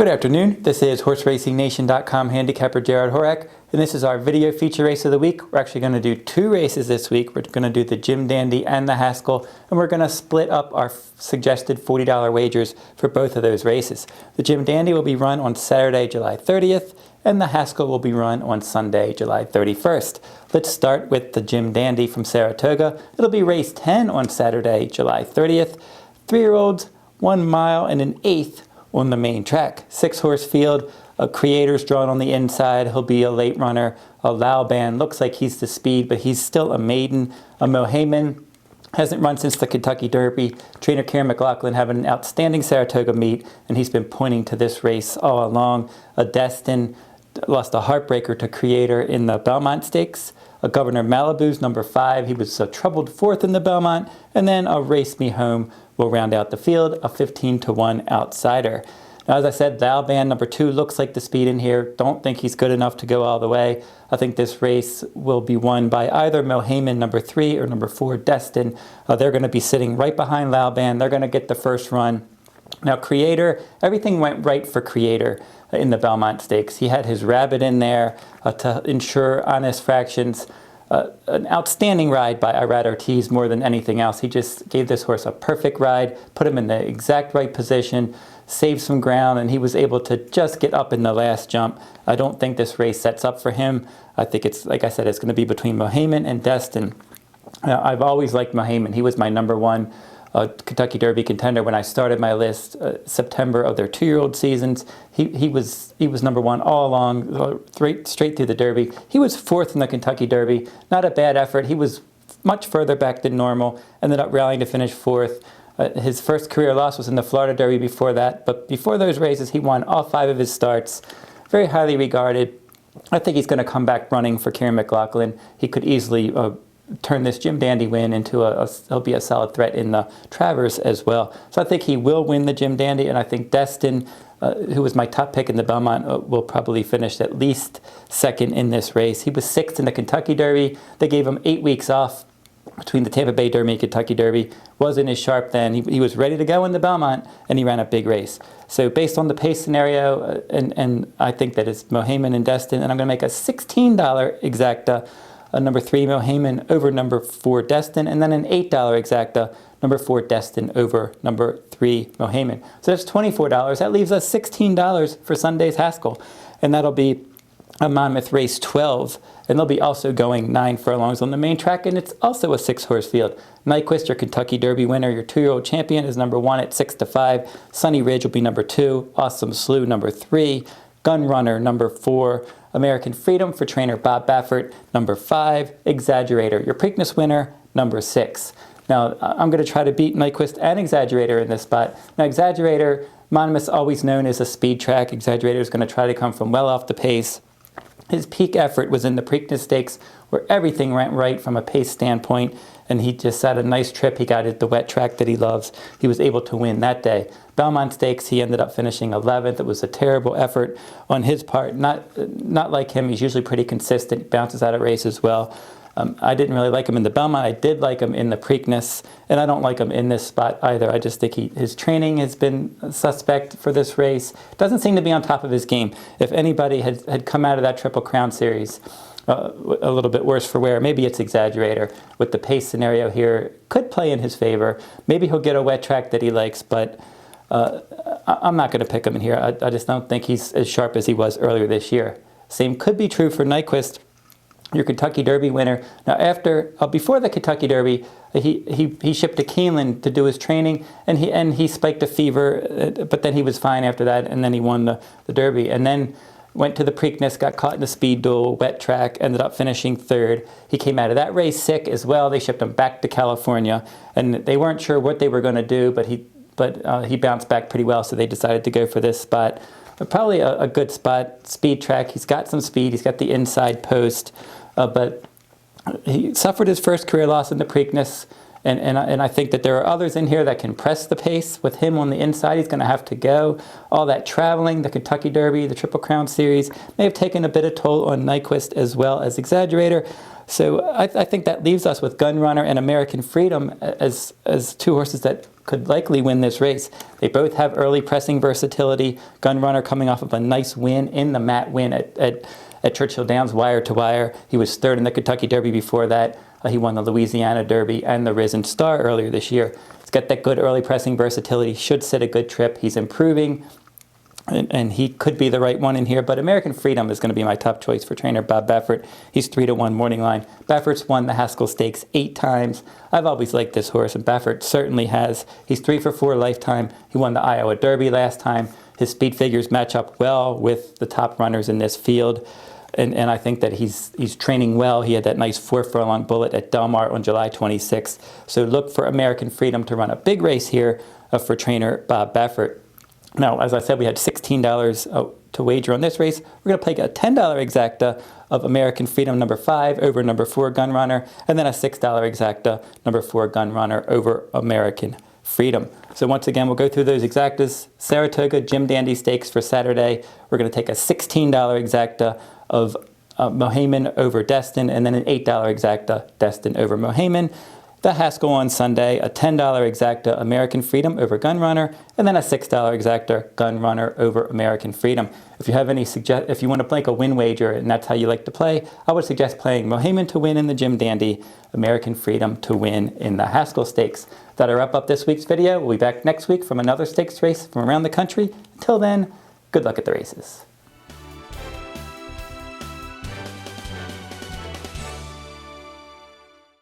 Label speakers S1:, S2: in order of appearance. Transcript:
S1: Good afternoon, this is HorseRacingNation.com handicapper Jarrod Horak, and this is our video feature race of the week. We're actually going to do two races this week. We're going to do the Jim Dandy and the Haskell, and we're going to split up our suggested $40 wagers for both of those races. The Jim Dandy will be run on Saturday, July 30th, and the Haskell will be run on Sunday, July 31st. Let's start with the Jim Dandy from Saratoga. It'll be race 10 on Saturday, July 30th. 3-year-olds, 1 mile and an eighth on the main track. 6-horse field, a Creator's drawn on the inside. He'll be a late runner. A Laoban looks like he's the speed, but he's still a maiden. A Mohaymen hasn't run since the Kentucky Derby. Trainer Karen McLaughlin having an outstanding Saratoga meet, and he's been pointing to this race all along. A Destin lost a heartbreaker to Creator in the Belmont Stakes. A Governor Malibu's number 5. He was a troubled 4th in the Belmont. And then a Race Me Home will round out the field, a 15-1 outsider. Now, as I said, Laoban number 2 looks like the speed in here. Don't think he's good enough to go all the way. I think this race will be won by either Mohaymen number 3 or number 4 Destin. They're going to be sitting right behind Laoban. They're going to get the first run. Now, Creator, everything went right for Creator in the Belmont Stakes. He had his rabbit in there to ensure honest fractions. An outstanding ride by Irad Ortiz more than anything else. He just gave this horse a perfect ride, put him in the exact right position, saved some ground, and he was able to just get up in the last jump. I don't think this race sets up for him. I think it's, like I said, it's going to be between Mohaymen and Destin. I've always liked Mohaymen. He was my number 1 Kentucky Derby contender when I started my list, September of their 2-year-old seasons. He was number 1 all along, straight through the Derby. He was 4th in the Kentucky Derby. Not a bad effort. He was much further back than normal. Ended up rallying to finish 4th. His first career loss was in the Florida Derby before that. But before those races, he won all 5 of his starts. Very highly regarded. I think he's going to come back running for Karen McLaughlin. He could easily turn this Jim Dandy win into he'll be a solid threat in the Travers as well. So I think he will win the Jim Dandy, and I think Destin, who was my top pick in the Belmont, will probably finish at least 2nd in this race. He was 6th in the Kentucky Derby. They gave him 8 weeks off between the Tampa Bay Derby and Kentucky Derby. Wasn't as sharp then. He was ready to go in the Belmont, and he ran a big race. So based on the pace scenario, and I think that it's Mohaymen and Destin, and I'm going to make a $16 exacta, number 3 Mohaymen over number 4 Destin, and then an $8 exacta, number 4 Destin over number 3 Mohaymen. So that's $24. That leaves us $16 for Sunday's Haskell, and that'll be a Monmouth race 12, and they'll be also going 9 furlongs on the main track, and it's also a 6-horse field. Nyquist, your Kentucky Derby winner, your 2-year-old champion, is number 1 at 6-5. Sunny Ridge will be number 2. Awesome Slew, number 3. Gunrunner, number 4. American Freedom for trainer Bob Baffert, number 5. Exaggerator, your Preakness winner, number 6. Now, I'm going to try to beat Nyquist and Exaggerator in this spot. Now, Exaggerator, Monmouth's always known as a speed track. Exaggerator is going to try to come from well off the pace. His peak effort was in the Preakness Stakes, where everything went right from a pace standpoint, and he just had a nice trip. He got the wet track that he loves. He was able to win that day. Belmont Stakes, he ended up finishing 11th. It was a terrible effort on his part. Not like him. He's usually pretty consistent, bounces out of races well. I didn't really like him in the Belmont. I did like him in the Preakness, and I don't like him in this spot either. I just think his training has been suspect for this race. Doesn't seem to be on top of his game. If anybody had come out of that Triple Crown series a little bit worse for wear, maybe it's Exaggerator. With the pace scenario here, could play in his favor. Maybe he'll get a wet track that he likes, but I'm not going to pick him in here. I just don't think he's as sharp as he was earlier this year. Same could be true for Nyquist, your Kentucky Derby winner. Now, before the Kentucky Derby, he shipped to Keeneland to do his training, and he spiked a fever, but then he was fine after that, and then he won the Derby, and then went to the Preakness, got caught in the speed duel, wet track, ended up finishing 3rd. He came out of that race sick as well. They shipped him back to California, and they weren't sure what they were going to do, but he bounced back pretty well, so they decided to go for this spot. Probably a good spot, speed track. He's got some speed. He's got the inside post. But he suffered his first career loss in the Preakness, and I think that there are others in here that can press the pace. With him on the inside, he's going to have to go. All that traveling, the Kentucky Derby, the Triple Crown Series, may have taken a bit of toll on Nyquist as well as Exaggerator. So I think that leaves us with Gunrunner and American Freedom as two horses that could likely win this race. They both have early pressing versatility. Gunrunner coming off of a nice win in the mat win at Churchill Downs, wire to wire. He was third in the Kentucky Derby before that. He won the Louisiana Derby and the Risen Star earlier this year. He's got that good early pressing versatility, should sit a good trip. He's improving, and he could be the right one in here, but American Freedom is going to be my top choice for trainer Bob Baffert. He's 3-1 morning line. Baffert's won the Haskell Stakes 8 times. I've always liked this horse, and Baffert certainly has. He's 3 for 4 lifetime. He won the Iowa Derby last time. His speed figures match up well with the top runners in this field. And I think that he's training well. He had that nice 4 furlong bullet at Del Mar on July 26th. So look for American Freedom to run a big race here for trainer Bob Baffert. Now, as I said, we had $16 to wager on this race. We're going to play a $10 exacta of American Freedom number 5 over number 4 Gunrunner, and then a $6 exacta number 4 Gunrunner over American Freedom. So once again, we'll go through those exactas. Saratoga Jim Dandy Stakes for Saturday. We're going to take a $16 exacta of Mohaymen over Destin, and then an $8 exacta Destin over Mohaymen. The Haskell on Sunday, a $10 exacta American Freedom over Gunrunner, and then a $6 exacta Gunrunner over American Freedom. If you have any if you want to make a win wager and that's how you like to play, I would suggest playing Mohaymen to win in the Jim Dandy, American Freedom to win in the Haskell Stakes. That'll wrap up this week's video. We'll be back next week from another stakes race from around the country. Until then, good luck at the races.